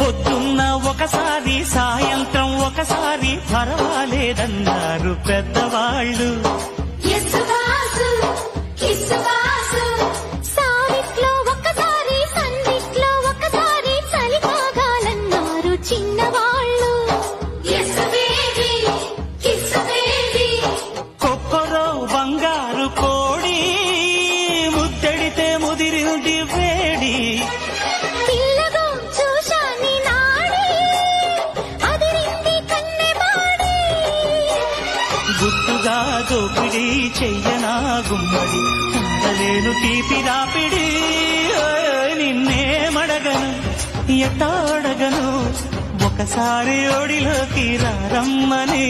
పొద్దున్న ఒకసారి సాయంత్రం ఒకసారి పర్వాలేదన్నారు పెద్దవాళ్ళు. సావిట్లో ఒకసారి సందిట్లో ఒకసారి చలి కాగాలన్నారు చిన్నవాళ్ళు. కొక్కరో బంగారు కోడి ముద్దడితే ముదిరింది వేడి. పిల్లగో చూశాని నాడి అదిరింది కన్నెమాడి. గుట్టుగా దోపిడి చెయ్యనా గుమ్మడి ఉండలేను తీపి రాపిడి. నిన్నేమడగను ఎట్టాడగను ఒకసారి ఒడిలోకి రమ్మని.